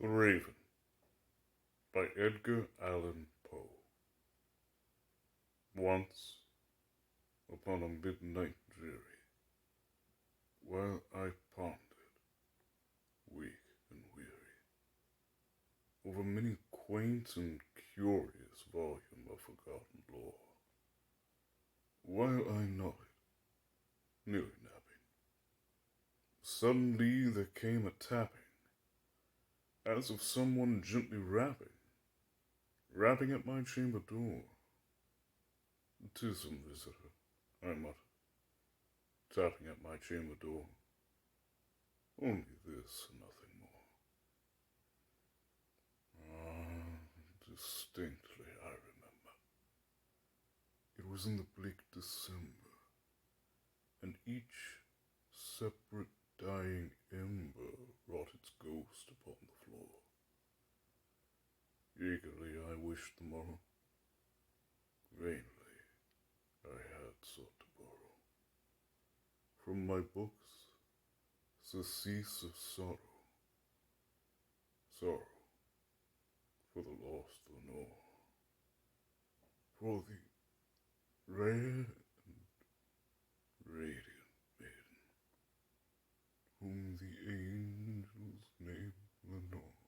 The Raven by Edgar Allan Poe. Once, upon a midnight dreary, while I pondered, weak and weary, over many quaint and curious volume of forgotten lore, while I nodded, nearly napping, suddenly there came a tapping, as of someone gently rapping at my chamber door. "'Tis some visitor," I muttered, tapping at my chamber door. "Only this and nothing more." Distinctly I remember. It was in the bleak December, and each separate dying ember wrought its ghost upon the floor. Eagerly I wished the morrow. Vainly I had sought to borrow from my books surcease of sorrow, sorrow for the lost Lenore, for the rare and radiant maiden, whom the angels name Lenore,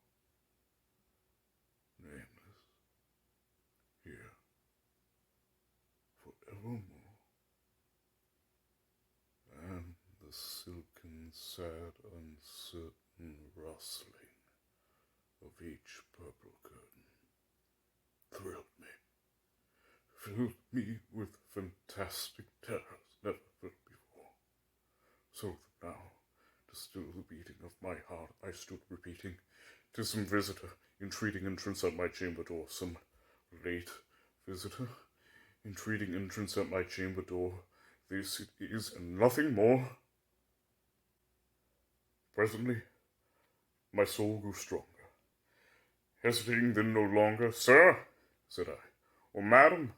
nameless, here, forevermore. And the silken, sad, uncertain rustling of each purple curtain thrilled me, filled me with fantastic terrors never felt before, so that now, to still the beating of my heart, I stood repeating, "'Tis some visitor, entreating entrance at my chamber door, some late visitor, entreating entrance at my chamber door. This it is, and nothing more." Presently, my soul grew stronger. Hesitating then no longer, "Sir," said I, "or madam,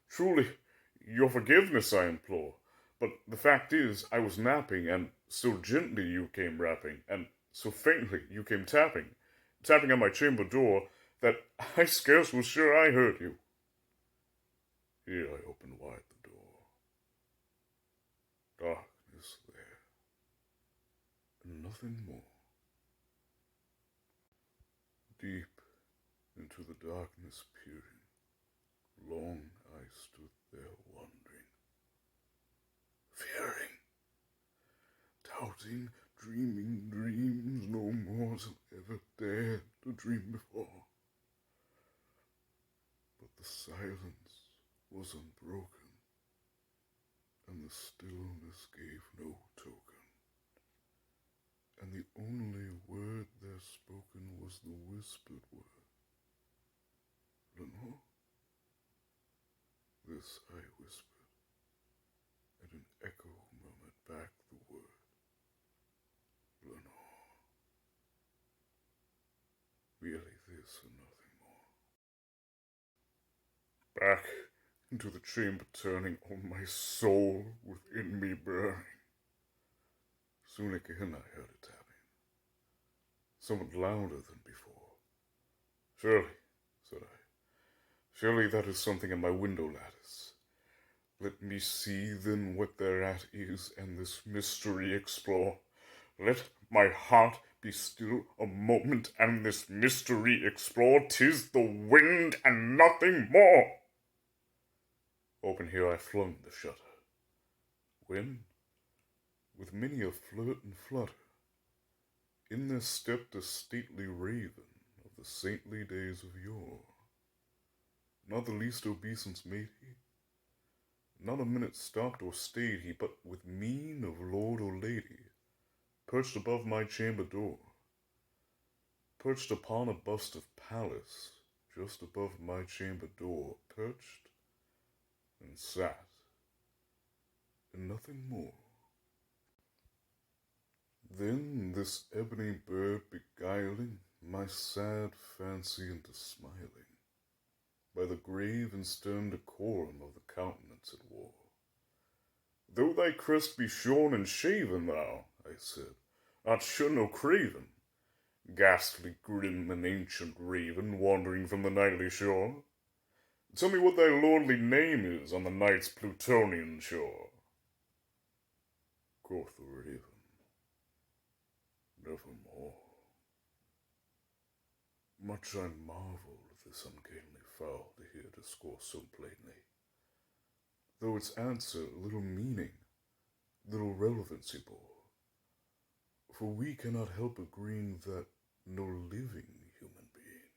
truly, your forgiveness I implore. But the fact is, I was napping, and so gently you came rapping, and so faintly you came tapping at my chamber door, that I scarce was sure I heard you." Here I opened wide the door. Darkness there, and nothing more. Deep into the darkness peering, long I stood there wondering, fearing, doubting, dreaming dreams no mortal ever dared to dream before. But the silence was unbroken, and the stillness gave no token, and the only word there spoken was the whispered word, "Lenore?" This I whispered, and an echo murmured back the word, "Lenore." Merely this and nothing more. Back into the chamber turning, all my soul within me burning. Soon again I heard a tapping, somewhat louder than before. "Surely," said I, "surely that is something at my window lattice. Let me see then what thereat is, and this mystery explore. Let my heart be still a moment, and this mystery explore. 'Tis the wind and nothing more." Open here I flung the shutter, when, with many a flirt and flutter, in there stepped a stately raven of the saintly days of yore. Not the least obeisance made he, not a minute stopped or stayed he, but with mien of lord or lady, perched above my chamber door, perched upon a bust of Pallas, just above my chamber door, perched and sat, and nothing more. Then this ebony bird beguiling my sad fancy into smiling, by the grave and stern decorum of the countenance it wore. "Though thy crest be shorn and shaven, thou," I said, "art sure no craven. ghastly, grim, and ancient raven wandering from the nightly shore. Tell me what thy lordly name is on the night's Plutonian shore. Quoth the raven, nevermore. Much I marvel at this ungainly fowl to hear discourse so plainly, though its answer little meaning, little relevancy bore. For we cannot help agreeing that no living human being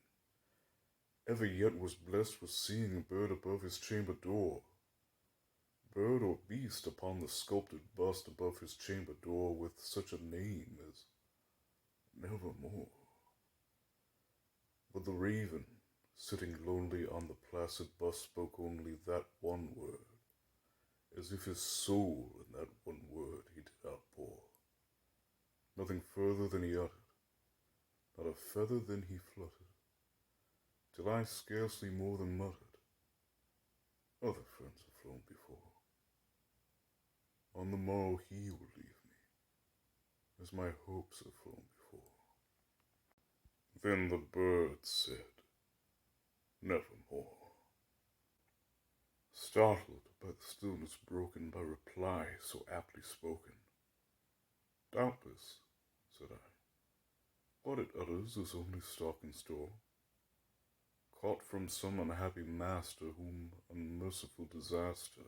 ever yet was blessed with seeing a bird above his chamber door, bird or beast upon the sculptured bust above his chamber door with such a name as nevermore. But the raven, sitting lonely on the placid bust, spoke only that one word, as if his soul in that one word he did outpour. Nothing further than he uttered, not a feather than he fluttered, till I scarcely more than muttered, other friends have flown before. On the morrow he will leave me, as my hopes have flown before. Then the bird said, nevermore. Startled by the stillness broken by reply so aptly spoken, doubtless, said I, what it utters is only stock in store, caught from some unhappy master whom unmerciful disaster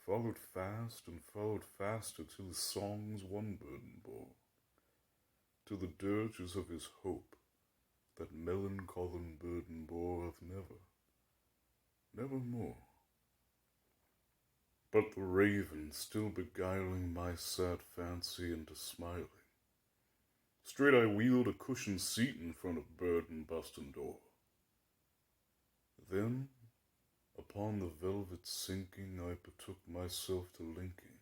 followed fast and followed faster till his songs one burden bore, till the dirges of his hope that melancholy burden bore of nevermore. But the raven, still beguiling my sad fancy into smiling, straight I wheeled a cushioned seat in front of bird and bust and door. Then, upon the velvet sinking, I betook myself to linking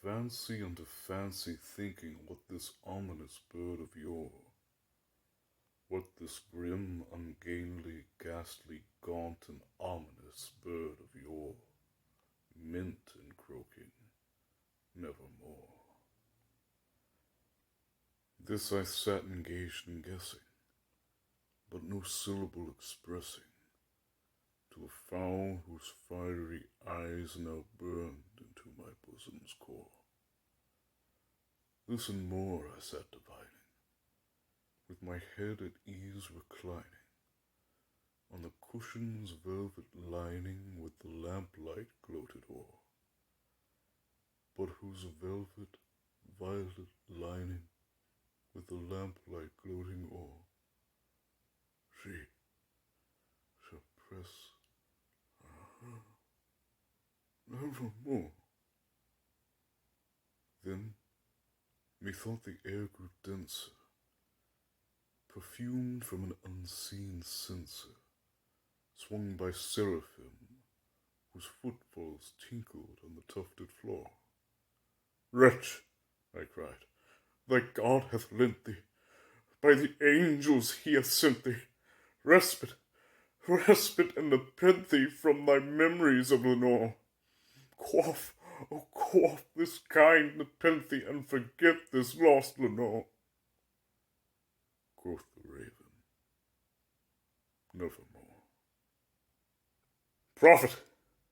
fancy unto fancy, thinking what this ominous bird of yore, what this grim, ungainly, ghastly, gaunt, and ominous bird of yore meant in croaking nevermore. This I sat engaged in guessing, but no syllable expressing, to a fowl whose fiery eyes now burned into my bosom's core. This and more I sat divining, with my head at ease reclining, on the cushion's velvet lining with the lamplight gloated o'er, but whose velvet violet lining with the lamplight gloating o'er, she shall press nevermore. Then methought the air grew denser, perfumed from an unseen censer, swung by seraphim, whose footfalls tinkled on the tufted floor. Wretch, I cried, thy God hath lent thee, by the angels he hath sent thee, respite, and nepenthe from thy memories of Lenore. Quaff, oh quaff this kind nepenthe, and forget this lost Lenore. Quoth the raven, nevermore. Prophet,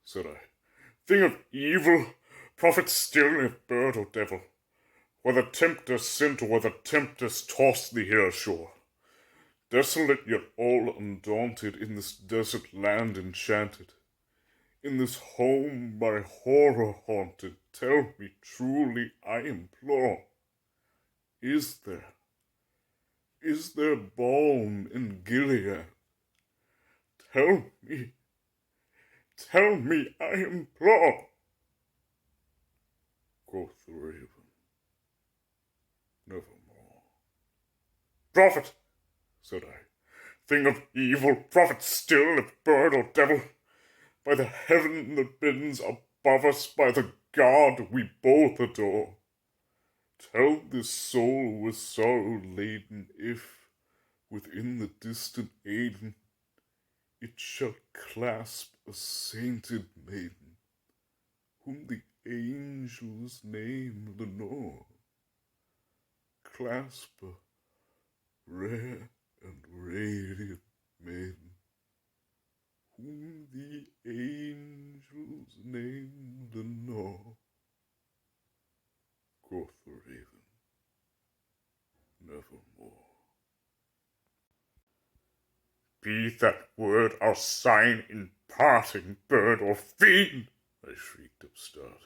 said I, thing of evil, prophet still, if bird or devil, whether tempter sent or whether tempest tossed thee here ashore, desolate yet all undaunted, in this desert land enchanted, in this home by horror haunted, tell me truly, I implore, is there balm in Gilead? Tell me, I implore. Quoth the raven, nevermore. Prophet, said I, thing of evil, prophet still, if bird or devil, by the heaven that bends above us, by the God we both adore, tell this soul with sorrow laden, if, within the distant Aiden, it shall clasp a sainted maiden, whom the angels name Lenore, clasp her rare and radiant maiden, whom the angels named Lenore, quoth the raven, nevermore. Be that word our sign in parting, bird or fiend, I shrieked upstarting.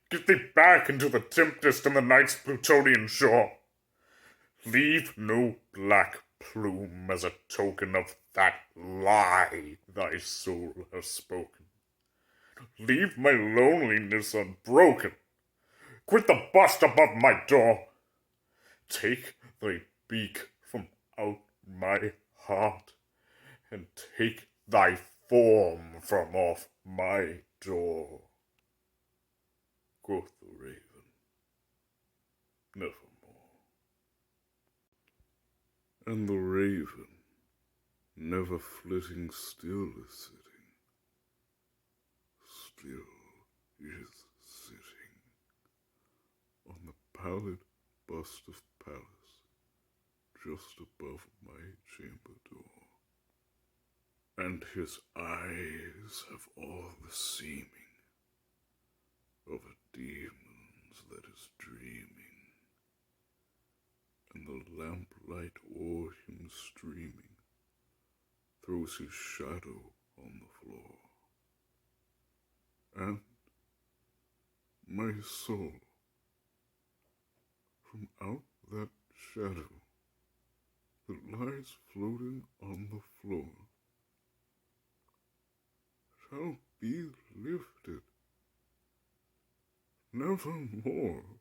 Get thee back into the tempest and the night's Plutonian shore. Leave no black plume as a token of that lie thy soul has spoken. Leave my loneliness unbroken. Quit the bust above my door. Take thy beak from out my heart, and take thy form from off my door. Quoth the raven, nevermore. And the raven, never flitting, still is sitting, still is sitting on the pallid bust of Pallas, just above my chamber door. And his eyes have all the seeming of a demon's that is dreaming, and the lamplight o'er him streaming throws his shadow on the floor. And my soul, from out that shadow that lies floating on the floor, shall be lifted nevermore.